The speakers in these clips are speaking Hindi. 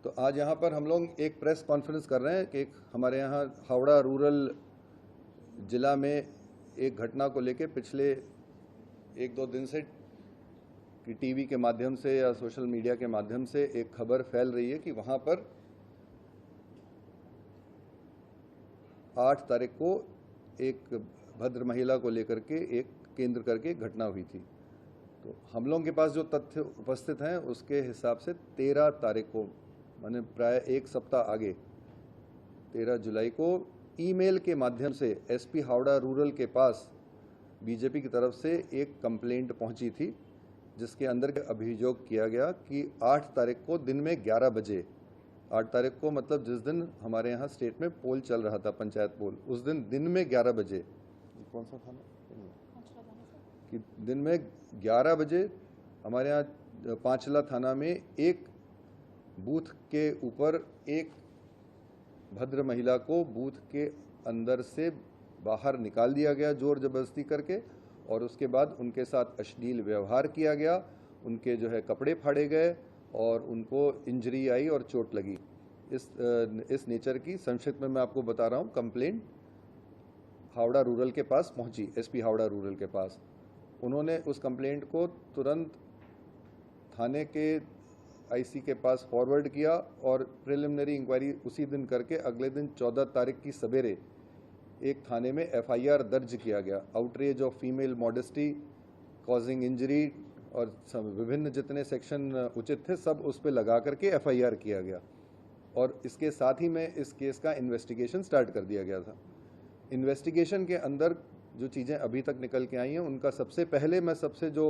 तो आज यहाँ पर हम लोग एक प्रेस कॉन्फ्रेंस कर रहे हैं कि हमारे यहाँ हावड़ा रूरल ज़िला में एक घटना को लेके पिछले 1-2 दिन से कि टीवी के माध्यम से या सोशल मीडिया के माध्यम से एक खबर फैल रही है कि वहाँ पर 8 तारीख को एक भद्र महिला को लेकर के एक केंद्र करके घटना हुई थी। तो हम लोगों के पास जो तथ्य उपस्थित हैं उसके हिसाब से 13 तारीख को, माने प्राय एक सप्ताह आगे, 13 जुलाई को ईमेल के माध्यम से एसपी हावड़ा रूरल के पास बीजेपी की तरफ से एक कंप्लेंट पहुंची थी, जिसके अंदर अभियोग किया गया कि 8 तारीख को दिन में 11 बजे, 8 तारीख को मतलब जिस दिन हमारे यहाँ स्टेट में पोल चल रहा था, पंचायत पोल, उस दिन में 11 बजे, कौन सा थाना कि दिन में 11 बजे हमारे यहाँ पांचला थाना में एक बूथ के ऊपर एक भद्र महिला को बूथ के अंदर से बाहर निकाल दिया गया जोर जबरदस्ती करके, और उसके बाद उनके साथ अश्लील व्यवहार किया गया, उनके जो है कपड़े फाड़े गए और उनको इंजरी आई और चोट लगी। इस नेचर की संक्षिप्त में मैं आपको बता रहा हूँ। कंप्लेंट हावड़ा रूरल के पास पहुंची, एसपी हावड़ा रूरल के पास। उन्होंने उस कंप्लेंट को तुरंत थाने के आईसी के पास फॉरवर्ड किया और प्रिलिमिनरी इंक्वायरी उसी दिन करके अगले दिन 14 तारीख की सवेरे एक थाने में एफआईआर दर्ज किया गया। Outrage of female modesty, causing injury और विभिन्न जितने सेक्शन उचित थे सब उस पर लगा करके एफआईआर किया गया, और इसके साथ ही में इस केस का इन्वेस्टिगेशन स्टार्ट कर दिया गया था। इन्वेस्टिगेशन के अंदर जो चीज़ें अभी तक निकल के आई हैं उनका सबसे पहले मैं सबसे जो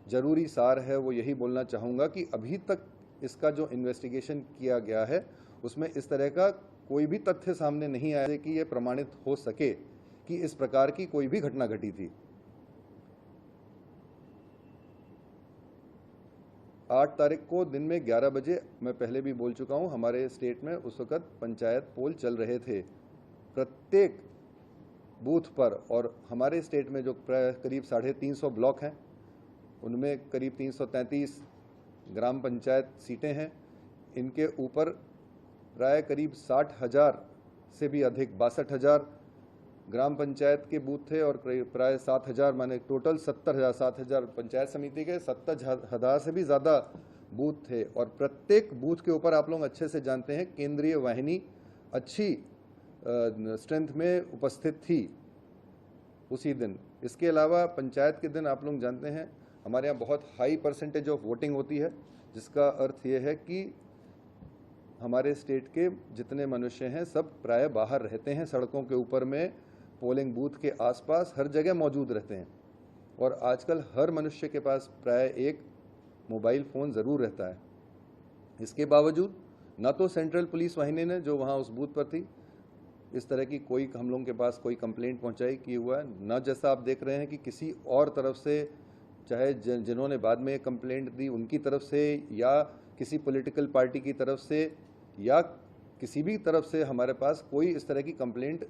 ज़रूरी सार है वो यही बोलना चाहूँगा कि अभी तक इसका जो इन्वेस्टिगेशन किया गया है उसमें इस तरह का कोई भी तथ्य सामने नहीं आया कि ये प्रमाणित हो सके कि इस प्रकार की कोई भी घटना घटी थी। 8 तारीख को दिन में 11 बजे, मैं पहले भी बोल चुका हूँ, हमारे स्टेट में उस वक़्त पंचायत पोल चल रहे थे प्रत्येक बूथ पर, और हमारे स्टेट में जो करीब 350 ब्लॉक हैं उनमें करीब 333 ग्राम पंचायत सीटें हैं। इनके ऊपर प्राय करीब 60,000 से भी अधिक 62,000 ग्राम पंचायत के बूथ थे और प्राय 7,000, माने टोटल 70,000, 7,000 पंचायत समिति के 70,000 से भी ज़्यादा बूथ थे। और प्रत्येक बूथ के ऊपर आप लोग अच्छे से जानते हैं केंद्रीय वाहिनी अच्छी स्ट्रेंथ में उपस्थित थी उसी दिन। इसके अलावा पंचायत के दिन आप लोग जानते हैं हमारे यहाँ बहुत हाई परसेंटेज ऑफ वोटिंग होती है, जिसका अर्थ ये है कि हमारे स्टेट के जितने मनुष्य हैं सब प्राय बाहर रहते हैं, सड़कों के ऊपर में, पोलिंग बूथ के आसपास हर जगह मौजूद रहते हैं। और आजकल हर मनुष्य के पास प्राय एक मोबाइल फ़ोन ज़रूर रहता है। इसके बावजूद न तो सेंट्रल पुलिस वाहिनी ने जो वहाँ उस बूथ पर थी इस तरह की कोई हम लोगों के पास कोई कंप्लेंट पहुंचाई की हुआ है, न जैसा आप देख रहे हैं कि किसी और तरफ से, चाहे जिन्होंने बाद में कंप्लेंट दी उनकी तरफ से या किसी पॉलिटिकल पार्टी की तरफ से या किसी भी तरफ से हमारे पास कोई इस तरह की कंप्लेंट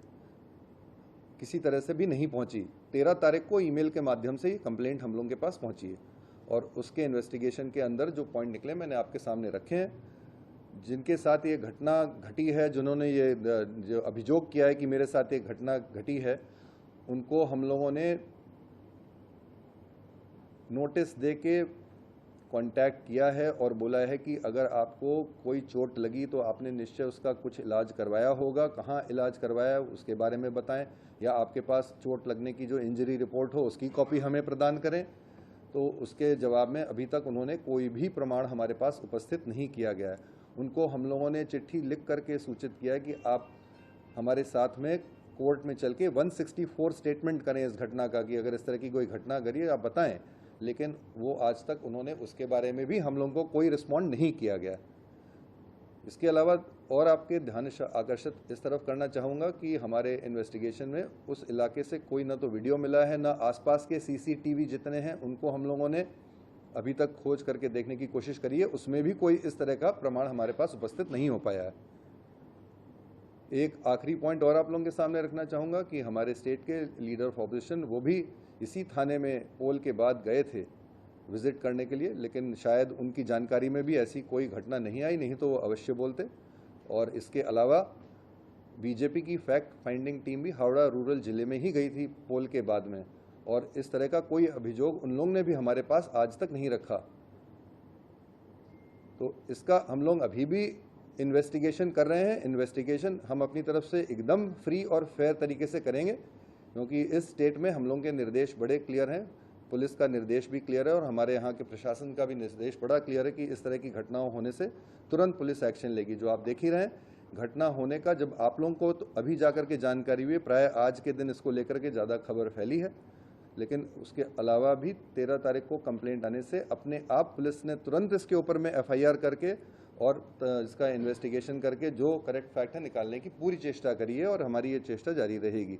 किसी तरह से भी नहीं पहुंची। 13 तारीख को ईमेल के माध्यम से ये कंप्लेंट हम लोगों के पास पहुंची है, और उसके इन्वेस्टिगेशन के अंदर जो पॉइंट निकले मैंने आपके सामने रखे हैं। जिनके साथ ये घटना घटी है, जिन्होंने ये जो अभियोग किया है कि मेरे साथ ये घटना घटी है, उनको हम लोगों ने नोटिस दे के कांटेक्ट किया है और बोला है कि अगर आपको कोई चोट लगी तो आपने निश्चय उसका कुछ इलाज करवाया होगा, कहाँ इलाज करवाया उसके बारे में बताएं, या आपके पास चोट लगने की जो इंजरी रिपोर्ट हो उसकी कॉपी हमें प्रदान करें। तो उसके जवाब में अभी तक उन्होंने कोई भी प्रमाण हमारे पास उपस्थित नहीं किया गया है। उनको हम लोगों ने चिट्ठी लिख करके सूचित किया है कि आप हमारे साथ में कोर्ट में चल के 164 स्टेटमेंट करें इस घटना का, कि अगर इस तरह की कोई घटना घटी आप बताएं। लेकिन वो आज तक उन्होंने उसके बारे में भी हम लोगों को कोई रिस्पॉन्ड नहीं किया गया। इसके अलावा और आपके ध्यान आकर्षित इस तरफ करना चाहूँगा कि हमारे इन्वेस्टिगेशन में उस इलाके से कोई ना तो वीडियो मिला है, ना आसपास के सीसीटीवी जितने हैं उनको हम लोगों ने अभी तक खोज करके देखने की कोशिश करी है, उसमें भी कोई इस तरह का प्रमाण हमारे पास उपस्थित नहीं हो पाया है। एक आखिरी पॉइंट और आप लोगों के सामने रखना चाहूँगा कि हमारे स्टेट के लीडर ऑफ ऑपोजिशन वो भी इसी थाने में पोल के बाद गए थे विज़िट करने के लिए, लेकिन शायद उनकी जानकारी में भी ऐसी कोई घटना नहीं आई, नहीं तो वो अवश्य बोलते। और इसके अलावा बीजेपी की फैक्ट फाइंडिंग टीम भी हावड़ा रूरल जिले में ही गई थी पोल के बाद में, और इस तरह का कोई अभियोग उन लोगों ने भी हमारे पास आज तक नहीं रखा। तो इसका हम लोग अभी भी इन्वेस्टिगेशन कर रहे हैं। इन्वेस्टिगेशन हम अपनी तरफ से एकदम फ्री और फेयर तरीके से करेंगे, क्योंकि इस स्टेट में हम लोगों के निर्देश बड़े क्लियर हैं, पुलिस का निर्देश भी क्लियर है और हमारे यहाँ के प्रशासन का भी निर्देश बड़ा क्लियर है कि इस तरह की घटनाओं होने से तुरंत पुलिस एक्शन लेगी। जो आप देख ही रहे हैं, घटना होने का जब आप लोगों को तो अभी जाकर के जानकारी हुई, प्राय आज के दिन इसको लेकर के ज़्यादा खबर फैली है, लेकिन उसके अलावा भी 13 तारीख को कंप्लेंट आने से अपने आप पुलिस ने तुरंत इसके ऊपर में FIR करके और इसका इन्वेस्टिगेशन करके जो करेक्ट फैक्ट है निकालने की पूरी चेष्टा करी है, और हमारी ये चेष्टा जारी रहेगी।